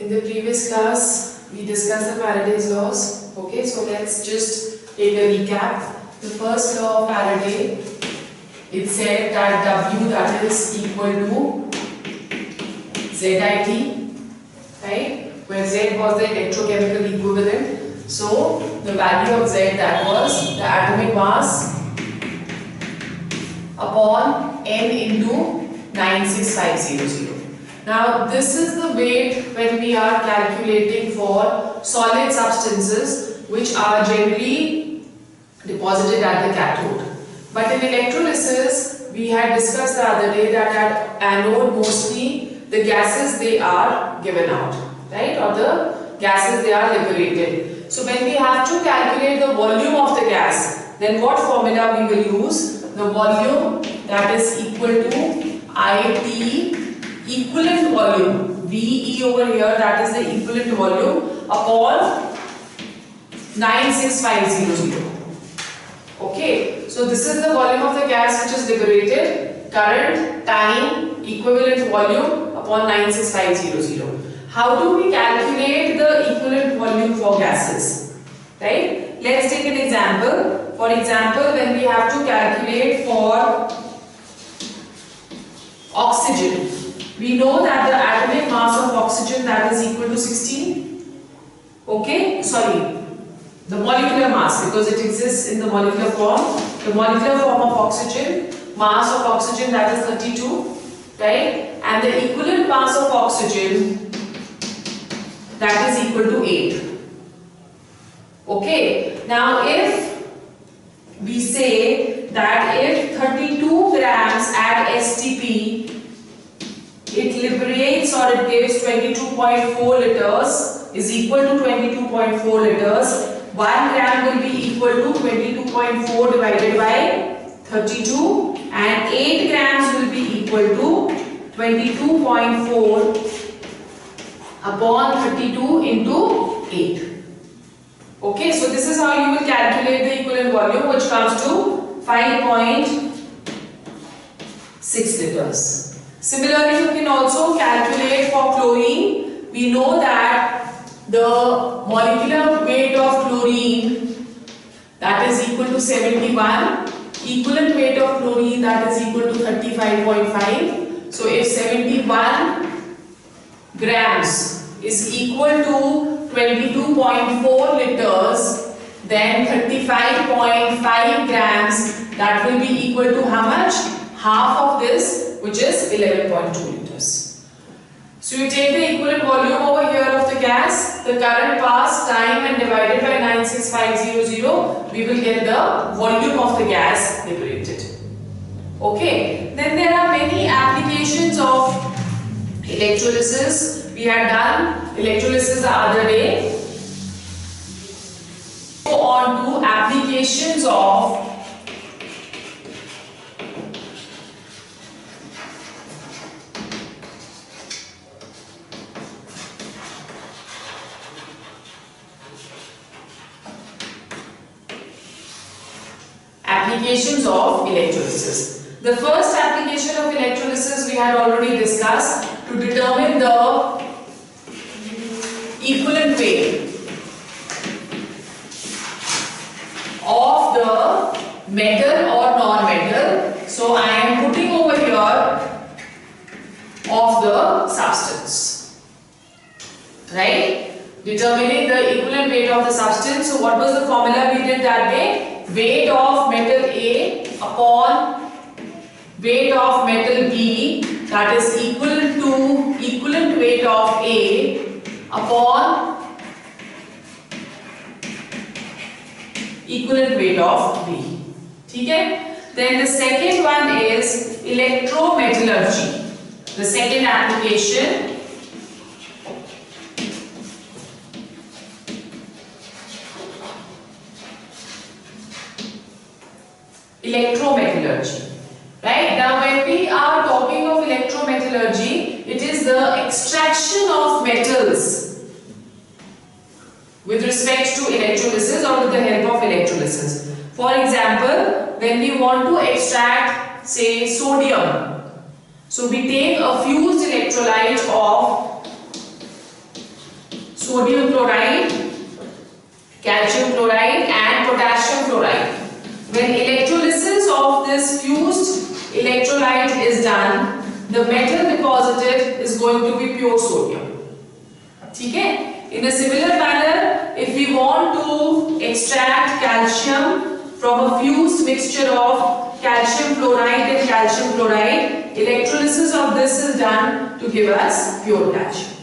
In the previous class, we discussed the Faraday's laws. Okay, so let's just take a recap. The first law of Faraday, it said that W, that is equal to ZIT, right? Where Z was the electrochemical equivalent. So the value of Z, that was the atomic mass upon N into 96500. Now this is the weight when we are calculating for solid substances which are generally deposited at the cathode. But in electrolysis, we had discussed the other day that at anode mostly the gases they are given out, right? Or the gases they are liberated. So when we have to calculate the volume of the gas, then what formula we will use? The volume, that is equal to IT equivalent volume, VE over here, that is the equivalent volume upon 96500. Okay, so this is the volume of the gas which is liberated, current, time, equivalent volume upon 96500. How do we calculate the equivalent volume for gases? Right? Let's take an example. For example, when we have to calculate for oxygen, we know that the atomic mass of oxygen, that is equal to 16. Okay, sorry, the molecular mass, because it exists in the molecular form. The molecular form of oxygen, mass of oxygen, that is 32, right? And the equivalent mass of oxygen, that is equal to 8. Okay, now if we say that if 32 grams at STP, it liberates or it gives 22.4 liters is equal to 22.4 liters. 1 gram will be equal to 22.4 divided by 32 and 8 grams will be equal to 22.4 upon 32 into 8. Okay, so this is how you will calculate the equivalent volume, which comes to 5.6 liters. Similarly, you can also calculate for chlorine. We know that the molecular weight of chlorine, that is equal to 71. Equivalent weight of chlorine, that is equal to 35.5. So if 71 grams is equal to 22.4 liters, then 35.5 grams, that will be equal to how much? Half of this, which is 11.2 liters. So you take the equivalent volume over here of the gas, the current passed, time, and divided by 96500, we will get the volume of the gas liberated. Okay, then there are many applications of electrolysis. We had done electrolysis the other day. Go on to applications of electrolysis. The first application of electrolysis we had already discussed, to determine the equivalent weight of the metal or non-metal. So I am putting over here of the substance, right? Determining the equivalent weight of the substance. So what was the formula we did that day? Weight of metal A upon weight of metal B, that is equal to equivalent weight of A upon equivalent weight of B. Okay? Then the second one is electrometallurgy. The second application, electrometallurgy. Right? Now when we are talking of electrometallurgy, it is the extraction of metals with respect to electrolysis or with the help of electrolysis. For example, when we want to extract, say, sodium, so we take a fused electrolyte of sodium chloride, calcium chloride and potassium chloride. When electrolysis of this fused electrolyte is done, the metal deposited is going to be pure sodium. Okay? In a similar manner, if we want to extract calcium from a fused mixture of calcium chloride and calcium chloride, electrolysis of this is done to give us pure calcium.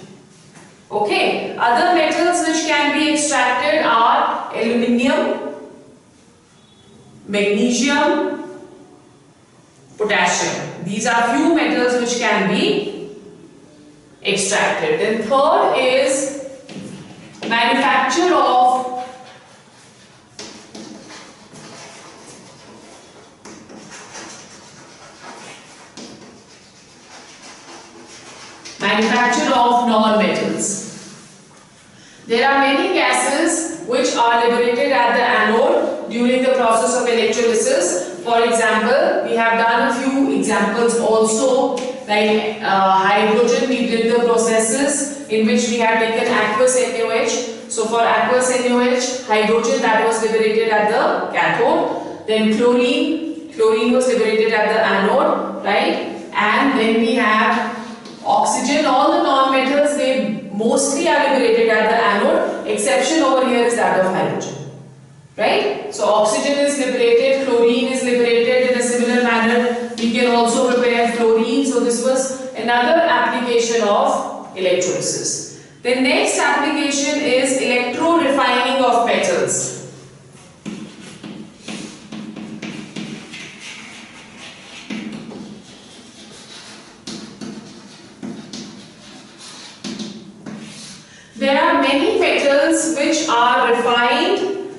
Okay, other metals which can be extracted are aluminium, magnesium, potassium. These are few metals which can be extracted. Then third is manufacture of non-metals. There are many gases which are liberated at the anode during the process of electrolysis. For example, we have done a few examples also, like hydrogen. We did the processes in which we have taken aqueous NaOH. So for aqueous NaOH, hydrogen that was liberated at the cathode. Then chlorine was liberated at the anode, right? And then we have oxygen. All the non-metals, they mostly are liberated at the anode. Exception over here is that of hydrogen, right? So oxygen is liberated, chlorine is liberated in a similar manner. We can also prepare fluorine. So this was another application of electrolysis. The next application is electro-refining of metals. There are many metals which are refined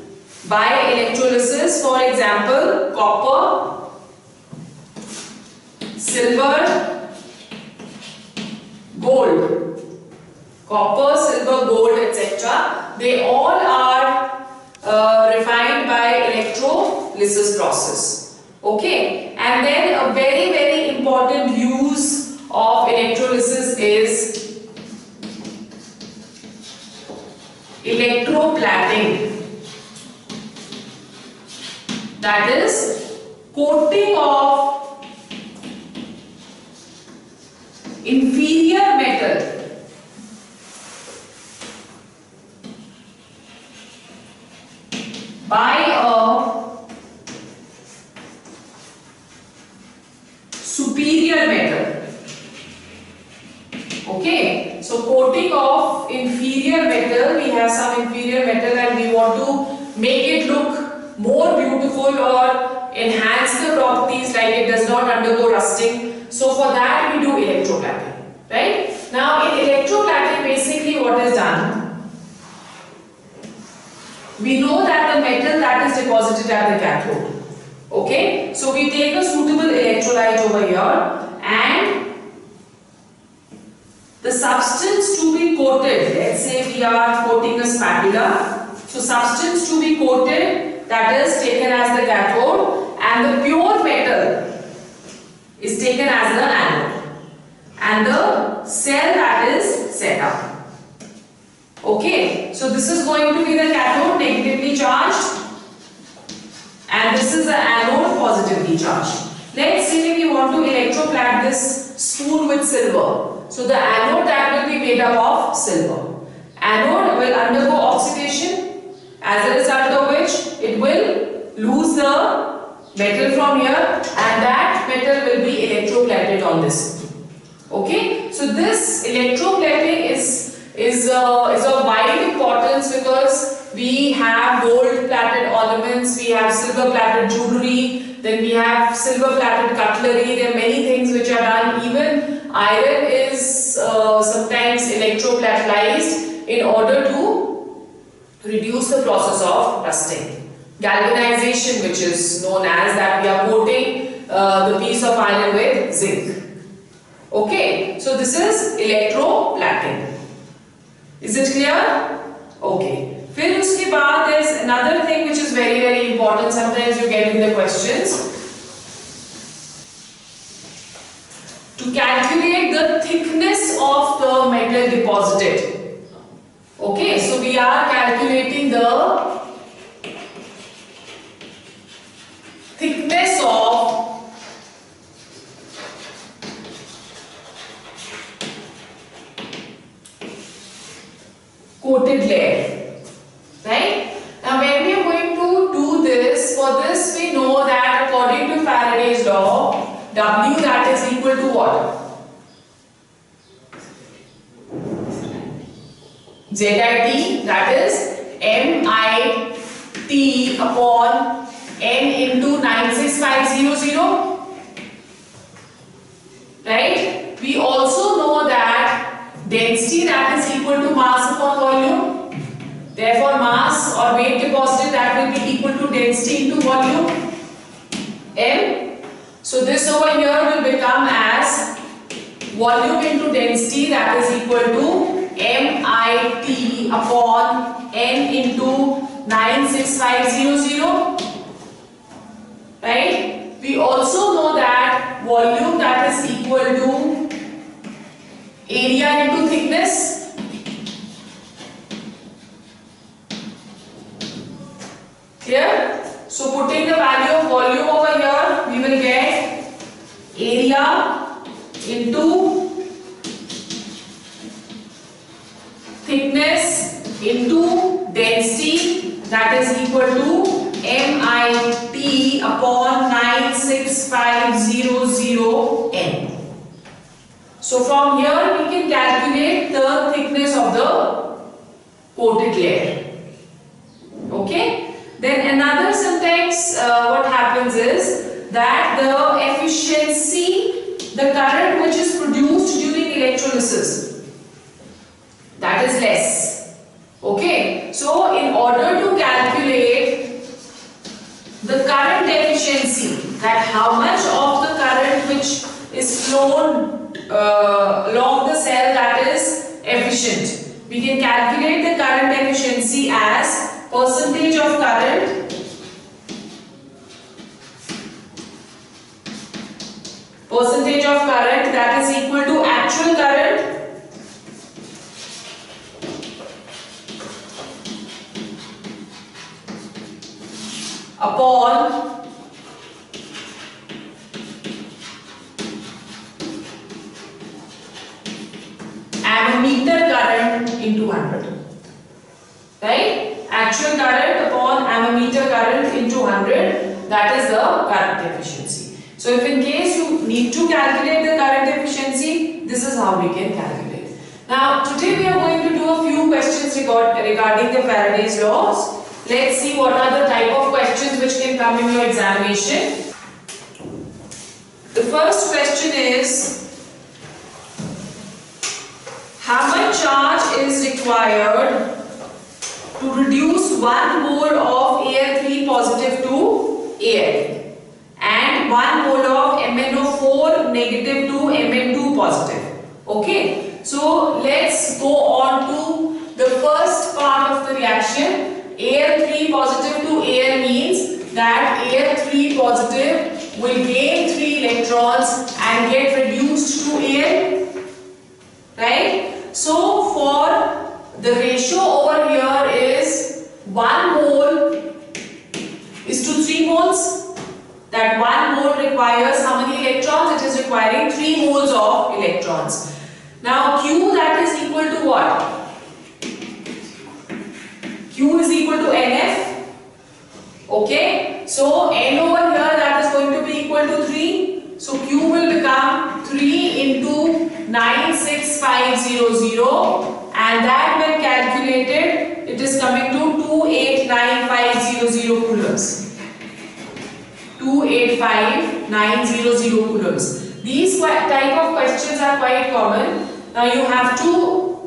by electrolysis. For example, copper, silver, gold. Copper, silver, gold, etc. They all are refined by electrolysis process. Okay, and then a very, very important use of electrolysis is electroplating. That is coating of inferior metal by a superior metal. Okay, so coating of inferior metal, we have some inferior metal and we want to make it look more beautiful or enhance the properties, like it does not undergo rusting. So for that we do electroplating, right? Now in electroplating, basically what is done, we know that the metal that is deposited at the cathode. Okay, so we take a suitable electrolyte over here and the substance to be coated, let's say we are coating a spatula. So substance to be coated, that is taken as the cathode, and the pure metal is taken as the anode, and the cell that is set up. Okay, so this is going to be the cathode, negatively charged, and this is the anode, positively charged. Let's say we want to electroplat this spoon with silver. So the anode that will be made up of silver. Anode will undergo oxidation, as a result of which it will lose the metal from here, and that metal will be electroplated on this. Okay, so this electroplating is of wide importance because we have gold plated ornaments, we have silver plated jewelry, then we have silver plated cutlery. There are many things which are done. Even iron is sometimes electroplatinized in order to reduce the process of rusting. Galvanization, which is known as that we are coating the piece of iron with zinc. Okay, so this is electroplating. Is it clear? Okay. फिर उसके बाद there is another thing which is very, very important. Sometimes you get in the questions. To calculate the thickness of the metal deposited. Okay, so we are calculating the thickness of coated layer, right? Now when we are going to do this, for this we know that according to Faraday's law, W that is equal to what? ZIT, that is MIT upon N into 96500, right? We also know that density that is equal to mass upon volume. Therefore, mass or weight deposited that will be equal to density into volume M. So this over here will become as volume into density that is equal to MIT upon N into 96500, right? We also know that volume that is equal to area into thickness. Clear? So putting the value of volume over here, we will get area into thickness into density that is equal to MIT upon 96500 N. So from here we can calculate the thickness of the coated layer. Okay. Then another sometimes what happens is that the efficiency, the current which is produced during electrolysis, that is less. Okay, so in order to calculate the current efficiency, that how much of the current which is flown along the cell that is efficient, we can calculate the current efficiency as percentage of current that is equal to actual current upon ammeter current into 100, right? Actual current upon ammeter current into 100, that is the current efficiency. So if in case you need to calculate the current efficiency, this is how we can calculate. Now today we are going to do a few questions regarding the Faraday's laws. Let's see what are the type of questions which can come in your examination. The first question is, how much charge is required to reduce 1 mole of Al3 positive to Al and 1 mole of MnO4 negative to Mn2 positive. Okay, so let's go on to the first part of the reaction. Al3 positive to Al means that Al3 positive will gain 3 electrons and get reduced to Al, right? So for the ratio over here is 1 mole is to 3 moles. That 1 mole requires how many electrons? It is requiring 3 moles of electrons. Now Q that is equal to what? Q is equal to NF. Okay. So N over here that is going to be equal to 3. So Q will become 3 into 96500. And that when calculated, it is coming to 289500 coulombs. 285900 coulombs. These type of questions are quite common. Now you have to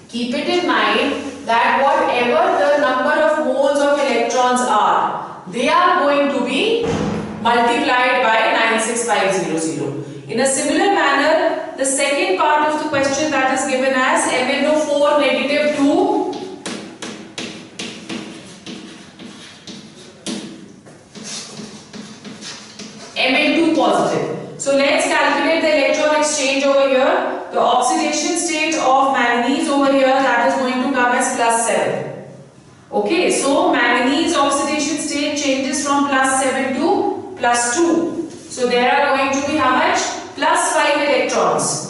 keep it in mind that whatever the number of moles of electrons are, they are going to be multiplied by 96500. In a similar manner, the second part of the question that is given as MnO4 negative to Mn2 positive. So let's calculate the electron exchange over here. The oxidation state of manganese over here, that is going to come as so manganese oxidation state changes from +7 to +2. So there are going to be how much? +5 electrons.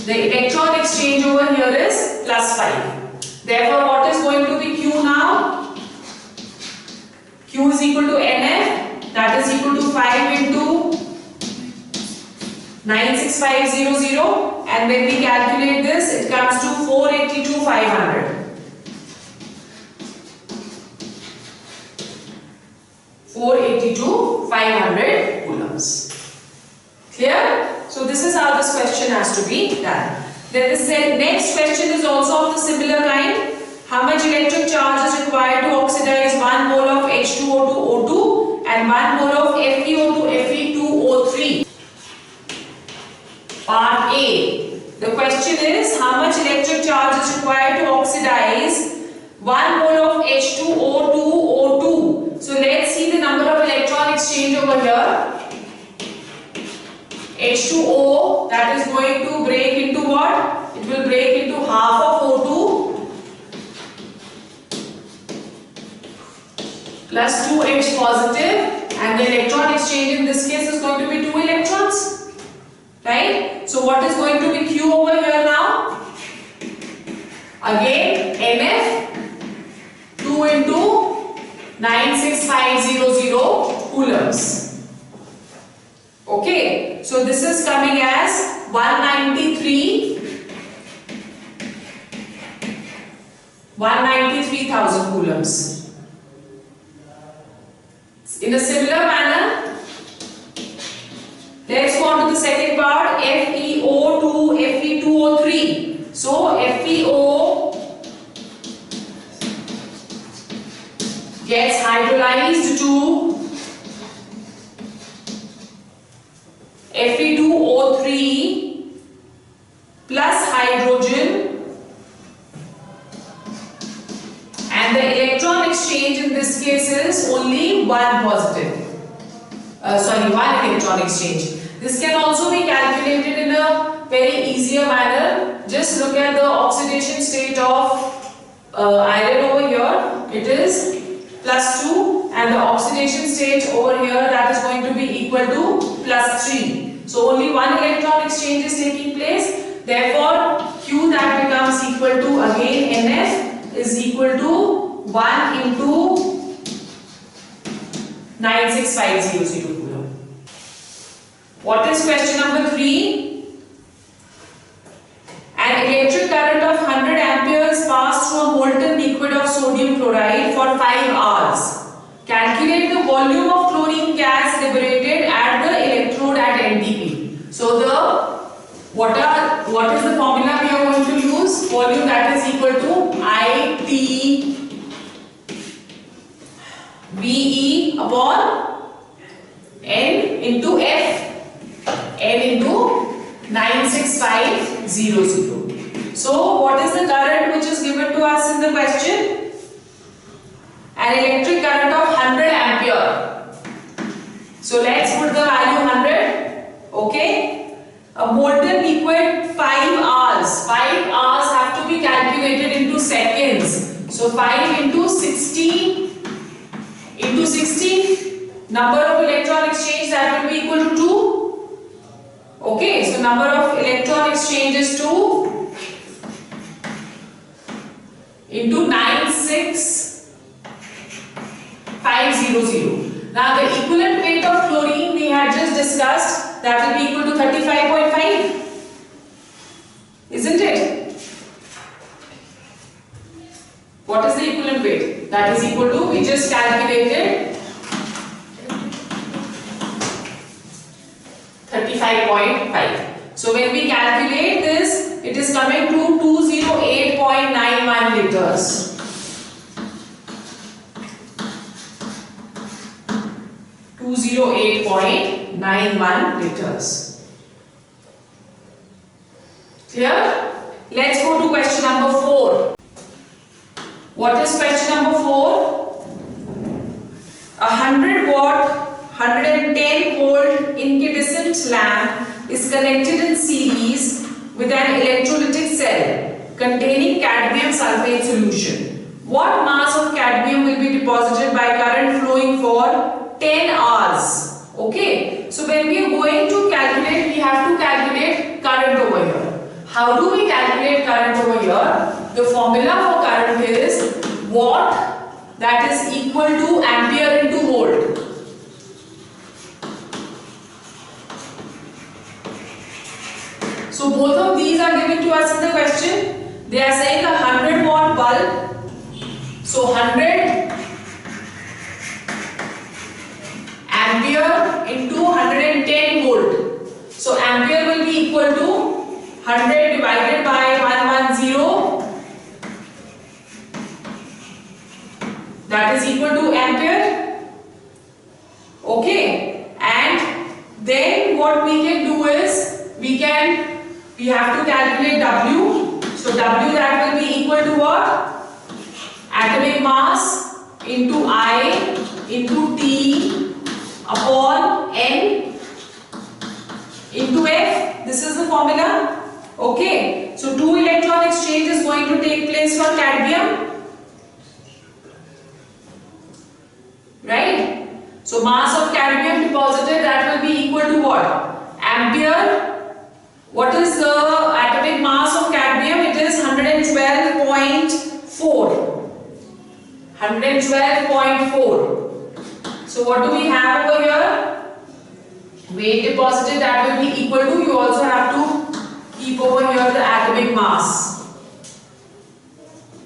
The electron exchange over here is +5. Therefore, what is going to be Q now? Q is equal to NF, that is equal to 5 into 96500, and when we calculate this, it comes to 482,500. 482,500 coulombs. Clear? So this is how this question has to be done. Then the next question is also of the similar kind. How much electric charge is required to oxidize 1 mole of H2O2 O2 and 1 mole of FeO2 Fe2O3? Part A. The question is how much electric charge is required to oxidize 1 mole of H2O2 O2. So let's see the number of electron exchange over here. H2O, that is going to break into what? It will break into half of O2 plus 2H positive, and the electron exchange in this case is going to be 2 electrons. Right? So what is going to be Q over here now? Again, NF 2 into 96500 coulombs. Okay, so this is coming as 193,000 coulombs. In a similar manner, let's go on to the second part, FeO2 Fe2O3. So FeO gets hydrolyzed to Fe2O3 plus hydrogen, and the electron exchange in this case is only one positive. One electron exchange. This can also be calculated in a very easier manner. Just look at the oxidation state of iron over here. It is +2, and the oxidation state over here, that is going to be equal to +3. So only one electron exchange is taking place. Therefore, Q that becomes equal to again NF is equal to 1 into 96500 coulomb. What is question number 3? An electric current of 100 amperes passed through a molten liquid of sodium chloride for 5 hours. Calculate the volume of chlorine gas liberated at the electrode at NTP. So what is the formula we are going to use? Volume, that is equal to IT VE upon N into F, N into 96500. So what is the current which is given to us in the question? An electric current of 100 ampere. So let's put the value 100. Okay. A molten liquid 5 hours. 5 hours have to be calculated into seconds. So 5 into 60 into 60. Number of electron exchange, that will be equal to 2. Okay. So number of electron exchange is 2 into 96500. Now the equivalent weight of chlorine we had just discussed, that will be equal to 35.5. Isn't it? What is the equivalent weight? That is equal to, we just calculated 35.5. So when we calculate this, it is coming to 208.91 liters. 208.91 liters. Clear? Let's go to question number 4. What is question number 4? A 100 watt, 110 volt incandescent lamp is connected in series with an electrolytic cell containing cadmium sulfate solution. What mass of cadmium will be deposited by current flowing for 10 hours? Okay, so when we are going to calculate, we have to calculate current over here. How do we calculate current over here? The formula for current is watt, that is equal to ampere into volt. So both of these are given to us in the question. They are saying a 100 watt bulb. So 100 ampere into 110 volt. So ampere will be equal to 100 divided by 110. That is equal to ampere. Okay. And then what we can do is we have to calculate W. So W, that will be equal to what? Atomic mass into I into T upon N into F. This is the formula. Okay. So 2 electron exchange is going to take place for cadmium. Right? So mass of cadmium deposited, that will be equal to what? Ampere. What is the atomic mass of cadmium? It is 112.4. 112.4. So what do we have over here? Weight deposited, that will be equal to, you also have to keep over here the atomic mass.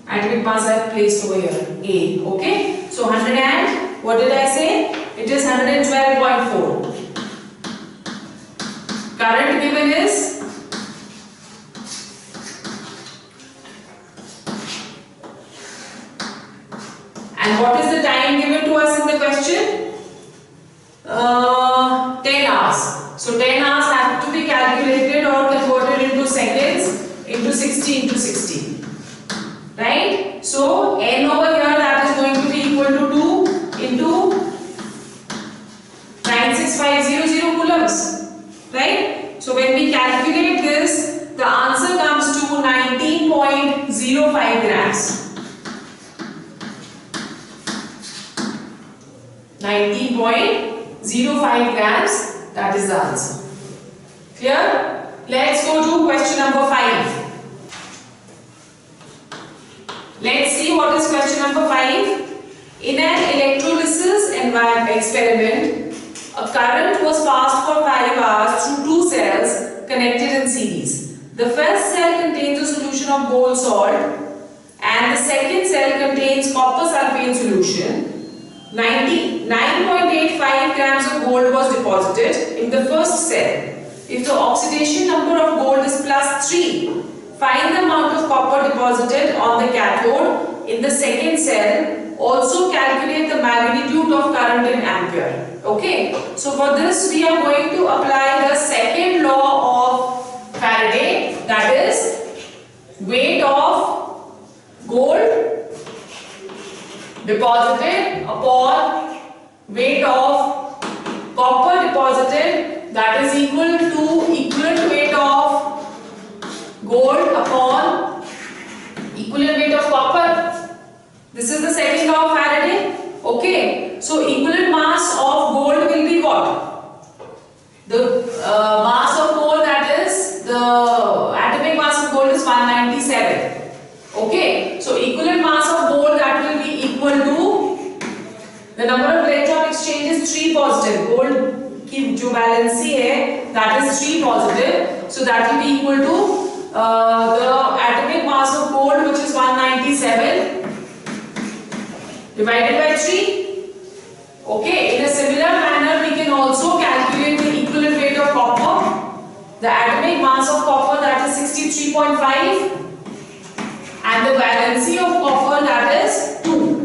Atomic mass I have placed over here, A. Okay. So 100 and, what did I say? It is 112.4. Current given is and what is the time given to us in the question? 10 hours. So 10 hours have to be calculated or converted into seconds into 60 into 60. Right? So N over here, that is going to be equal to 2 into 96500 coulombs. Right? So when we calculate this, the answer comes to 19.05 grams. 19.05 grams, that is the answer. Clear? Let's go to question number 5. Let's see what is question number 5. In an electrolysis experiment, a current was passed for 5 hours through 2 cells connected in series. The first cell contains a solution of gold salt and the second cell contains copper sulfate solution. 99.85 grams of gold was deposited in the first cell. If the oxidation number of gold is +3, find the amount of copper deposited on the cathode in the second cell. Also calculate the magnitude of current in ampere. Okay. So for this we are going to apply the second law of Faraday, that is weight of gold deposited upon weight of copper deposited, that is equal to equivalent weight of gold upon equivalent weight of copper. This is the second law of Faraday. Okay. So equivalent mass of gold will be what? The mass of gold, that is the atomic mass of gold is 197. Okay. So equivalent mass of gold, that will be equal to the number of electron exchange is 3 positive. Gold की जो valency है, that is 3 positive. So that will be equal to the atomic mass of gold, which is 197 divided by 3. Okay. In a similar manner, we can also calculate the equivalent weight of copper. The atomic mass of copper, that is 63.5. And the valency of copper, that is 2.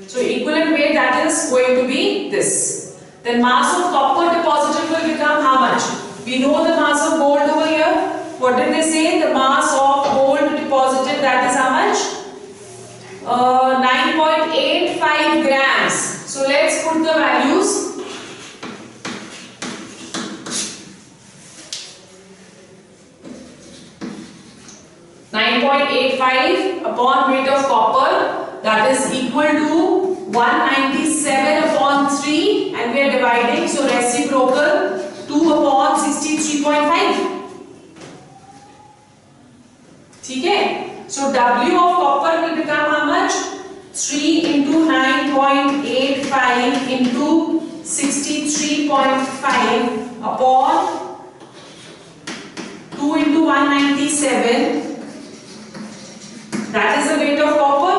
So equivalent weight, that is going to be this. Then mass of copper deposited will become how much? We know the mass of gold over here. What did they say? The mass of gold deposited, that is how much? 9.85 grams. So let's put the values. 9.85 upon weight of copper, that is equal to 197 upon 3, and we are dividing, so reciprocal 2 upon 63.5. ठीक है? So W of copper will become how much? 3 into 9.85 into 63.5 upon 2 into 197. That is the weight of copper.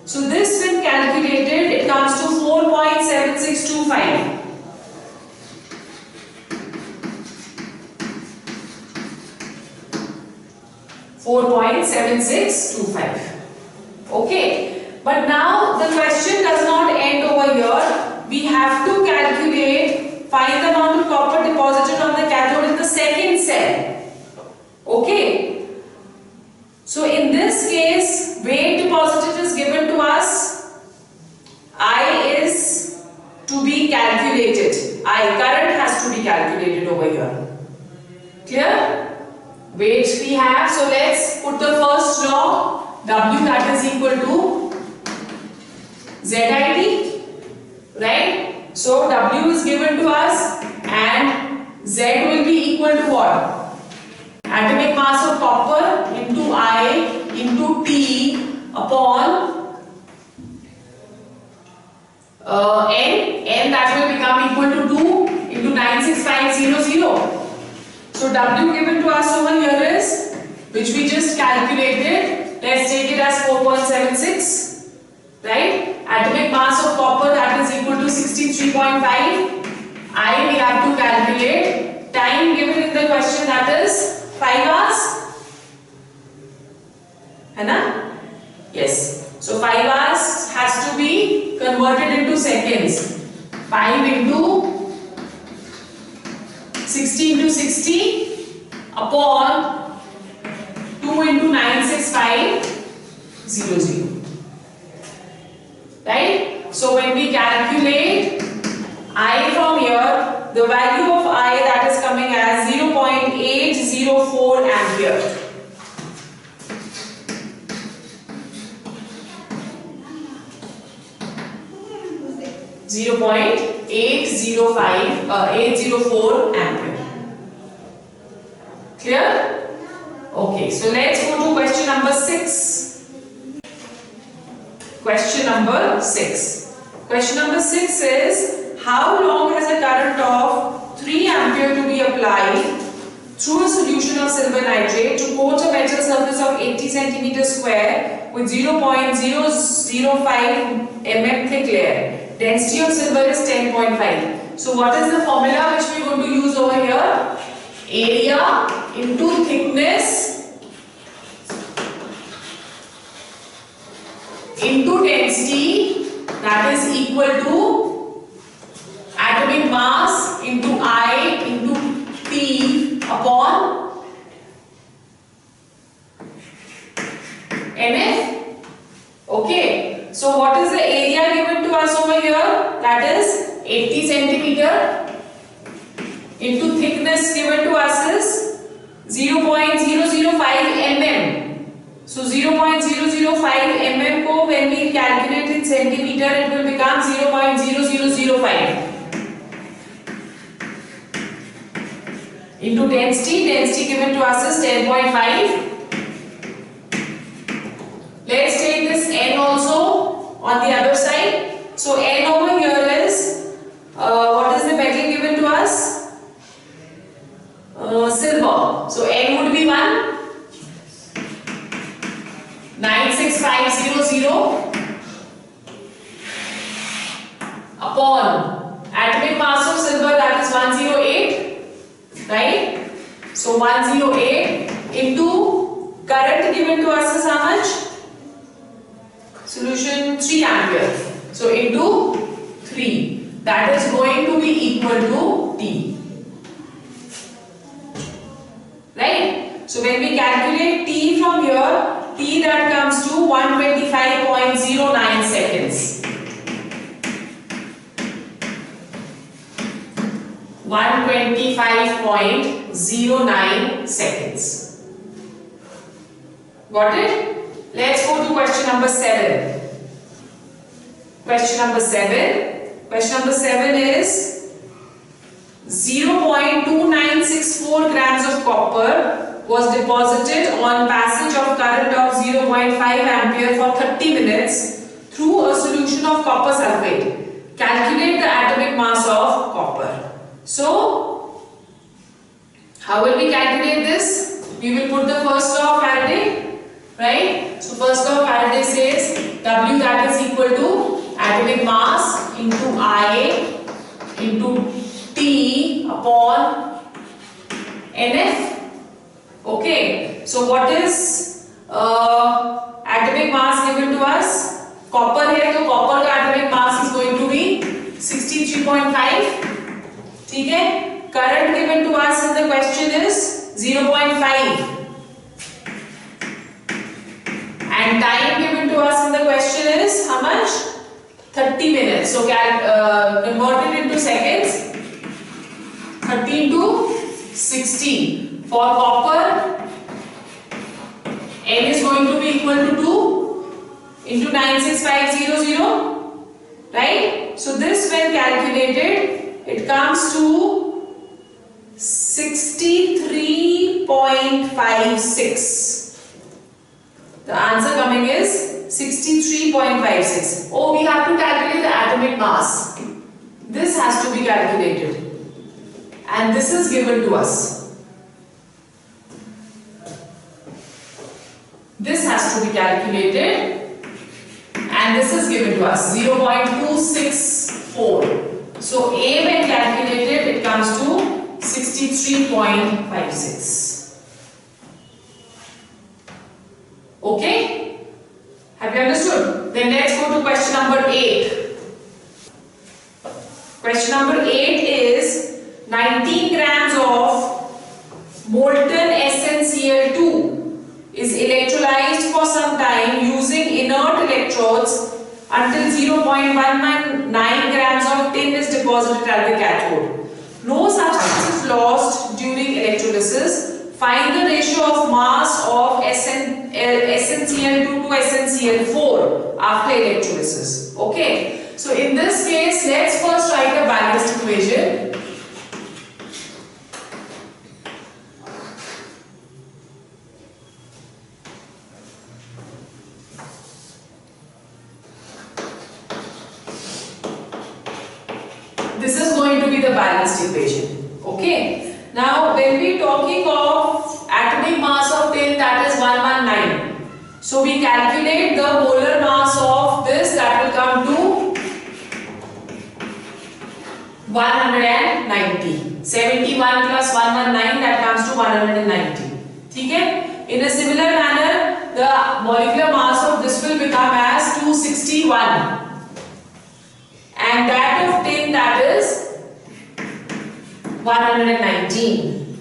So this when calculated, it comes to 4.7625. Okay, but now the question does not end over here. We have to calculate, find the amount of copper deposited on the cathode in the second cell. Okay. So in this case, weight deposited is given to us. I is to be calculated. Current has to be calculated over here. Clear? Weight we have. So let's put the first law. W, that is equal to ZID. Right? So W is given to us and Z will be equal to what? Atomic mass of copper into I into T upon N that will become equal to 2 into 96500. So W given to us over here is, which we just calculated, let's take it as 4.76, right? Atomic mass of copper, that is equal to 63.5. I we have to calculate. Time given in the question, that is 5 hours. है ना? Yes. So 5 hours has to be converted into seconds. 5 into 60 into 60 upon 2 into 96500. Right? So when we calculate I from here, the value of I that is coming as 0.804 ampere. .804 ampere. Clear? Okay, so let's go to question number 6. Question number 6. Question number 6 is, how long has a current of 3 ampere to be applied through a solution of silver nitrate to coat a metal surface of 80 cm square with 0.005 mm thick layer? Density of silver is 10.5. So what is the formula which we are going to use over here? Area into thickness into density, that is equal to atomic mass into I into T upon NF. Okay. So what is the area given to us over here? That is 80 centimeter into thickness given to us is 0.005 mm. So 0.005 mm ko when we calculate in centimeter, it will become 0.0005. Into density given to us is 10.5. Let's take this N also on the other side. So N over here is, what is the metal given to us? Silver. So N would be 1. 96500 upon atomic mass of silver, that is 108, right? So 108 into current given to us is how much? Solution 3 ampere. So into 3, that is going to be equal to T, right? So when we calculate T from here, T that comes to 125.09 seconds. 125.09 seconds. Got it? Let's go to question number 7. Question number 7. Question number 7 is 0.2964 grams of copper was deposited on passage of current of 0.5 ampere for 30 minutes through a solution of copper sulfate. Calculate the atomic mass of copper. So, how will we calculate this? We will put the first law of Faraday, right? So, first law of Faraday says W, that is equal to atomic mass into I into T upon NF. Okay, so what is atomic mass given to us? Copper here, so copper का atomic mass is going to be 63.5. ठीक है? Current given to us in the question is 0.5. And time given to us in the question is how much? 30 minutes. So convert it into seconds. 30 into 60. For copper, N is going to be equal to 2 into 96500. Right? So this when calculated, it comes to 63.56. The answer coming is 63.56. Oh, we have to calculate the atomic mass. This has to be calculated. And this is given to us. This has to be calculated. And this is given to us 0.264. So A when calculated, it comes to 63.56. Okay? Have you understood? Then let's go to question number 8. Question number 8 is 19 grams of molten SnCl2 is electrolyzed for some time using inert electrodes until 0.119 grams of tin is deposited at the cathode. No substance is lost during electrolysis. Find the ratio of mass of SnCl2 to SnCl4 after electrolysis. Okay. So in this case, let's first write a balanced equation. This is going to be the balanced equation. Okay. Now, when we are talking of atomic mass of tin, that is 119. So we calculate the molar mass of this, that will come to 190. 71 plus 119, that comes to 190. Okay? In a similar manner, the molecular mass of this will become as 261. And that of tin, that is 119.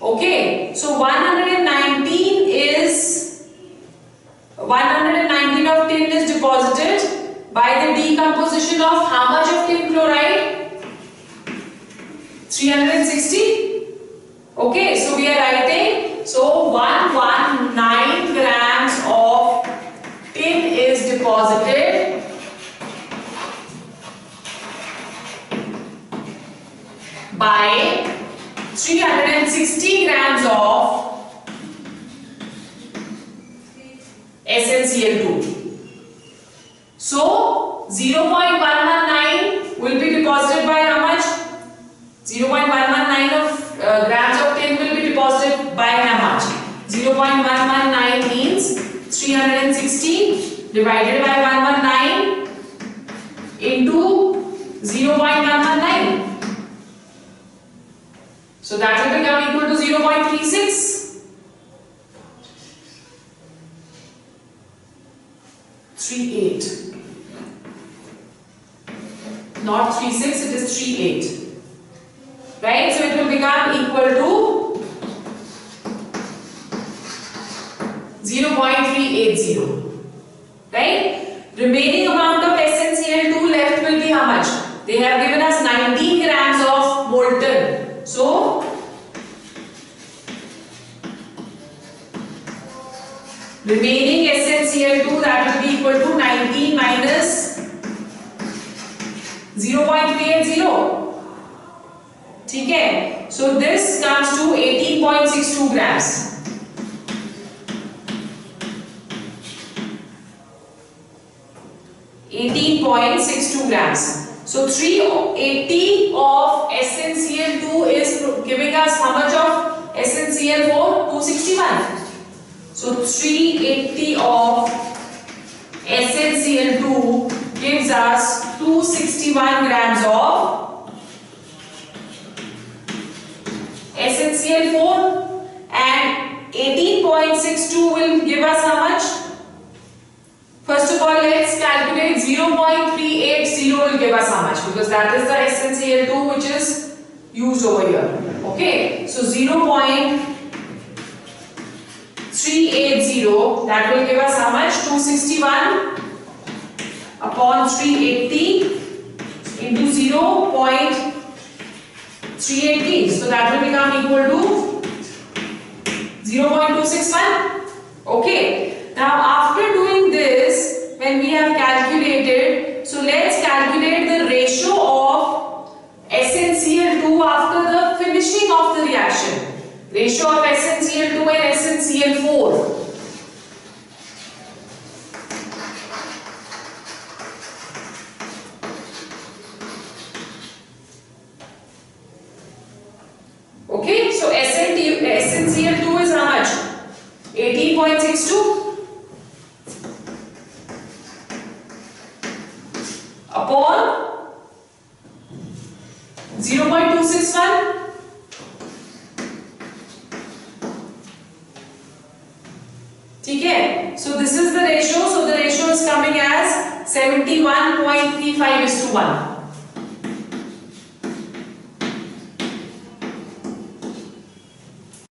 Okay, so 119 of tin is deposited by the decomposition of how much of tin chloride? 360. Okay, so we are writing, so 119 grams of tin is deposited by 360 grams of SnCl2. So 0.119 will be deposited by how much? 0.119 of grams of tin will be deposited by how much? 0.119 means 360 divided by 119 into 0.119. So that will become equal to 0.36. 38. Not 36, it is 38. Right? So it will become equal to 0.380. Right? Remaining amount of SnCl2 left will be how much? They have given us 19 grams of molten. So remaining SnCl2 that will be equal to 19 minus 0.380. ठीक है, so this comes to 18.62 grams. So 380 of SnCl2 is giving us how much of SnCl4? 261. So 380 of SnCl2 gives us 261 grams of SnCl4, and 18.62 will give us how much? First of all, let's calculate 0.380 will give us how much, because that is the SnCl2 which is used over here. Okay, so 0.380 that will give us how much? 261 upon 380 into 0.380, so that will become equal to 0.261. Okay, now after doing this, when we have calculated, so let's calculate the ratio of SnCl2 after the finishing of the reaction. Ratio of SnCl2 and SnCl4. Okay, so SnCl2 is how much? 18.62 upon 0.261. ठीक है, so this is the ratio. So the ratio is coming as 71.35:1.